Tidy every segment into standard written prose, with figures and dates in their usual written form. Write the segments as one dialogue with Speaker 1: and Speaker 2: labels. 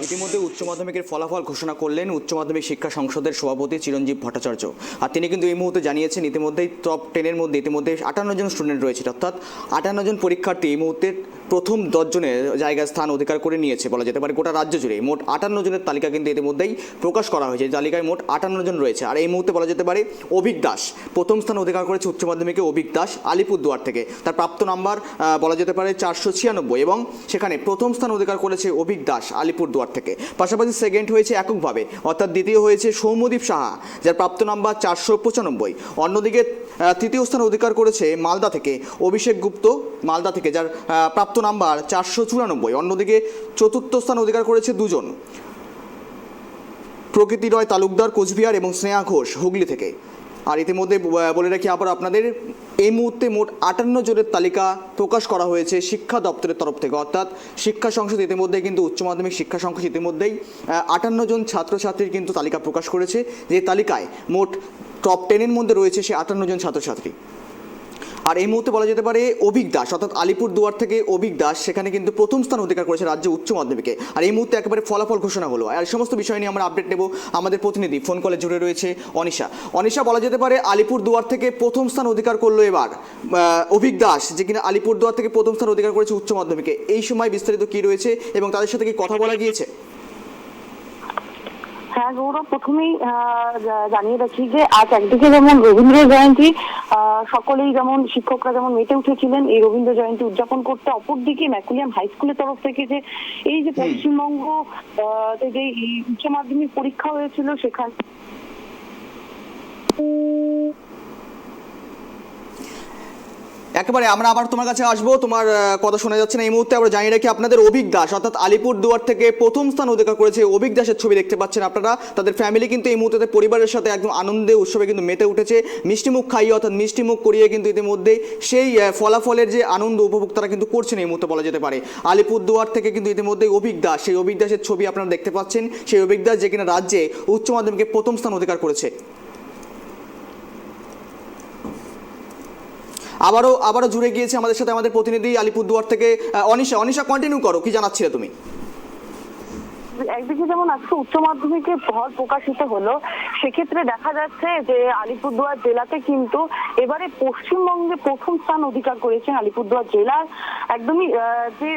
Speaker 1: ইতিমধ্যে উচ্চ মাধ্যমিকের ফলাফল ঘোষণা করলেন উচ্চ মাধ্যমিক শিক্ষা সংসদের সভাপতি চিরঞ্জীব ভট্টাচার্য। আর তিনি কিন্তু এই মুহূর্তে জানিয়েছেন ইতিমধ্যেই টপ 10-এর মধ্যে ইতিমধ্যে 58 জন স্টুডেন্ট রয়েছে, অর্থাৎ 58 জন পরীক্ষার্থী এই মুহূর্তে প্রথম 10 জনের জায়গায় স্থান অধিকার করে নিয়েছে বলা যেতে পারে। গোটা রাজ্য জুড়ে মোট 58 জনের তালিকা কিন্তু ইতিমধ্যেই প্রকাশ করা হয়েছে। তালিকায় মোট 58 জন রয়েছে। আর এই মুহূর্তে বলা যেতে পারে অভিক দাস প্রথম স্থান অধিকার করেছে উচ্চ মাধ্যমিকে। অভিক দাস আলিপুরদুয়ার থেকে, তার প্রাপ্ত নাম্বার বলা যেতে পারে 496 এবং সেখানে প্রথম স্থান অধিকার করেছে অভিক দাস আলিপুরদুয়ার থেকে। পাশাপাশি সেকেন্ড হয়েছে একক ভাবে, অর্থাৎ দ্বিতীয় হয়েছে সৌম্যদীপ সাহা, যার প্রাপ্ত নাম্বার 495। অন্যদিকে তৃতীয় স্থান অধিকার করেছে মালদা থেকে অভিষেক গুপ্ত, মালদা থেকে, যার প্রাপ্ত নাম্বার 494। অন্যদিকে চতুর্থ স্থান অধিকার করেছে দুজন, প্রকৃতি রয় তালুকদার কোচবিহার এবং স্নেহা ঘোষ হুগলি থেকে। আর ইতিমধ্যে বলে রাখি আবার আপনাদের, এই মুহূর্তে মোট 58 জনের তালিকা প্রকাশ করা হয়েছে শিক্ষা দপ্তরের তরফ থেকে, অর্থাৎ শিক্ষা সংসদ ইতিমধ্যেই কিন্তু উচ্চ মাধ্যমিক শিক্ষা সংসদ ইতিমধ্যেই 58 জন ছাত্রছাত্রীর কিন্তু তালিকা প্রকাশ করেছে, যে তালিকায় মোট টপ 10-এর মধ্যে রয়েছে সে 58 জন ছাত্রছাত্রী। আর এই মুহূর্তে বলা যেতে পারে অভিক দাস, অর্থাৎ আলিপুরদুয়ার থেকে অভিক দাস সেখানে কিন্তু প্রথম স্থান অধিকার করেছে রাজ্য উচ্চ মাধ্যমিকে। আর এই মুহূর্তে একেবারে ফলাফল ঘোষণা হলো। আর সমস্ত বিষয় নিয়ে আমরা আপডেট নেব। আমাদের প্রতিনিধি ফোন কলে জুড়ে রয়েছে অনিশা। অনিশা, বলা যেতে পারে আলিপুরদুয়ার থেকে প্রথম স্থান অধিকার করলো এবার অভিক দাস, যে কিনা আলিপুরদুয়ার থেকে প্রথম স্থান অধিকার করেছে উচ্চ মাধ্যমিকে। এই সময় বিস্তারিত কি রয়েছে এবং তাদের সাথে কি কথা বলা গিয়েছে?
Speaker 2: হ্যাঁ গৌরব, প্রথমেই জানিয়ে রাখি যে আজ একদিকে যেমন রবীন্দ্র জয়ন্তী, সকলেই যেমন শিক্ষকরা যেমন মেতে উঠেছিলেন এই রবীন্দ্র জয়ন্তী উদযাপন করতে, অপরদিকে ম্যাকুলিয়াম হাই স্কুলের তরফ থেকে যে এই যে পশ্চিমবঙ্গ যে উচ্চ মাধ্যমিক পরীক্ষা হয়েছিল সেখানে
Speaker 1: একেবারে আমরা আবার তোমার কাছে আসবো, তোমার কথা শোনা যাচ্ছে না এই মুহূর্তে। আমরা জানিয়ে রাখি আপনাদের অভিক দাস, অর্থাৎ আলিপুরদুয়ার থেকে প্রথম স্থান অধিকার করেছে অভিক দাসের ছবি দেখতে পাচ্ছেন আপনারা। তাদের ফ্যামিলি কিন্তু এই মুহূর্তে পরিবারের সাথে একদম আনন্দে উৎসবে কিন্তু মেতে উঠেছে, মিষ্টিমুখ খাইয়ে, অর্থাৎ মিষ্টিমুখ করিয়ে কিন্তু ইতিমধ্যে সেই ফলাফলের যে আনন্দ উপভোগ তারা কিন্তু করছেন এই মুহূর্তে বলা যেতে পারে। আলিপুরদুয়ার থেকে কিন্তু ইতিমধ্যে অভিক দাস, সেই অভিক দাসের ছবি আপনারা দেখতে পাচ্ছেন, সেই অভিক দাস যে কিনা রাজ্যে উচ্চ মাধ্যমিকে প্রথম স্থান অধিকার করেছে। আবারও জুড়ে গিয়েছে আমাদের সাথে আমাদের প্রতিনিধি আলিপুরদুয়ার থেকে অনিশা। অনিশা, কন্টিনিউ করো, কি জানাচ্ছিলে তুমি?
Speaker 2: একদিকে যেমন আজকে উচ্চ মাধ্যমিকের ফল প্রকাশিত হলো, সেক্ষেত্রে দেখা যাচ্ছে যে আলিপুরদুয়ার জেলাতে কিন্তু এবারে পশ্চিমবঙ্গে প্রথম স্থান অধিকার করেছেন আলিপুরদুয়ার জেলার একদমই যে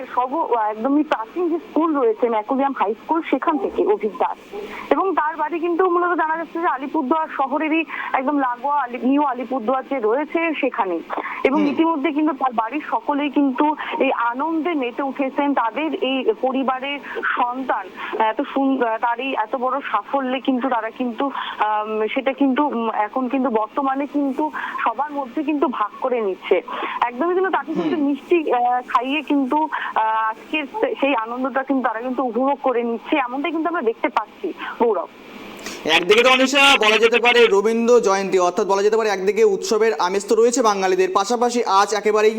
Speaker 2: একদমই প্রাচীন যে স্কুল রয়েছে ম্যাকুলিয়াম হাই স্কুল, সেখান থেকে অভিক দাস। এবং তার বাড়ি কিন্তু মূলত জানা যাচ্ছে যে আলিপুরদুয়ার শহরেরই একদম লাগোয়া নিউ আলিপুরদুয়ার যে রয়েছে সেখানে। এবং ইতিমধ্যে কিন্তু তার বাড়ির সকলেই কিন্তু এই আনন্দে মেতে উঠেছেন। তাদের এই পরিবারের সন্তান এত সুন্দর, তার এই এত বড় সাফল্যে কিন্তু তারা কিন্তু সেটা কিন্তু এখন কিন্তু বর্তমানে কিন্তু সবার মধ্যে কিন্তু ভাগ করে নিচ্ছে। একদমই কিন্তু তাকে কিন্তু মিষ্টি খাইয়ে কিন্তু আজকের সেই আনন্দটা কিন্তু তারা কিন্তু উপভোগ করে নিচ্ছে, এমনটাই কিন্তু আমরা দেখতে পাচ্ছি গৌরব।
Speaker 1: একদিকে তো অনিশা বলা যেতে পারে রবীন্দ্র জয়ন্তী, অর্থাৎ বলা যেতে পারে একদিকে উৎসবের আমেজ তো রয়েছে বাঙালিদের, পাশাপাশি আজ একেবারেই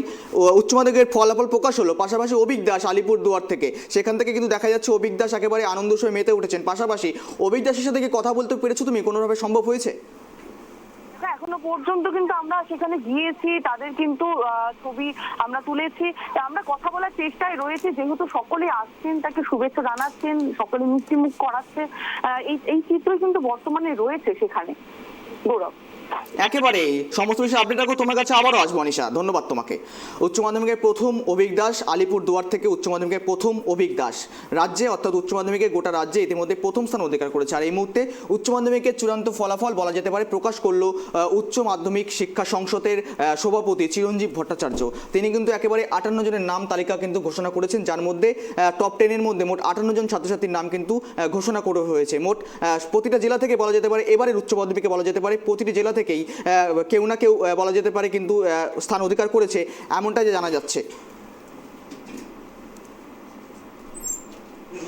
Speaker 1: উচ্চ মাধ্যমিকের ফলাফল প্রকাশ হলো। পাশাপাশি অভিক দাস আলিপুরদুয়ার থেকে, সেখান থেকে কিন্তু দেখা যাচ্ছে অভিক দাস একেবারে আনন্দ উৎসবে মেতে উঠেছেন। পাশাপাশি অভিক দাসের সাথে কি কথা বলতে পেরেছো তুমি? কোনোভাবে সম্ভব হয়েছে?
Speaker 2: এখনো পর্যন্ত কিন্তু আমরা সেখানে গিয়েছি, তাদের কিন্তু ছবি আমরা তুলেছি, আমরা কথা বলার চেষ্টায় রয়েছে, যেহেতু সকলে আসছেন তাকে শুভেচ্ছা জানাচ্ছেন, সকলে মিষ্টি মুখ করাচ্ছে, এই চিত্র কিন্তু বর্তমানে রয়েছে সেখানে গৌরব।
Speaker 1: একেবারে সমস্ত বিষয়ে আপডেট রাখো, তোমার কাছে আবারও আসবো অনিশা, ধন্যবাদ তোমাকে। উচ্চ মাধ্যমিকের প্রথম অভিক দাস আলিপুরদুয়ার থেকে, উচ্চ মাধ্যমিকের প্রথম অভিক দাস রাজ্যে, অর্থাৎ উচ্চ মাধ্যমিকের গোটা রাজ্যে ইতিমধ্যে প্রথম স্থান অধিকার করেছে। আর এই মুহূর্তে উচ্চ মাধ্যমিকের চূড়ান্ত ফলাফল বলা যেতে পারে প্রকাশ করলো উচ্চ মাধ্যমিক শিক্ষা সংসদের সভাপতি চিরঞ্জীব ভট্টাচার্য। তিনি কিন্তু একেবারে 58 জনের নাম তালিকা কিন্তু ঘোষণা করেছেন, যার মধ্যে টপ 10-এর মধ্যে মোট 58 জন ছাত্রছাত্রীর নাম কিন্তু ঘোষণা করা হয়েছে। মোট প্রতিটা জেলা থেকে বলা যেতে পারে, এবারের উচ্চ মাধ্যমিকে বলা যেতে পারে প্রতিটি জেলা থেকেই কেউ না কেউ বলা যেতে পারে কিন্তু স্থান অধিকার করেছে, এমনটাই জানা যাচ্ছে।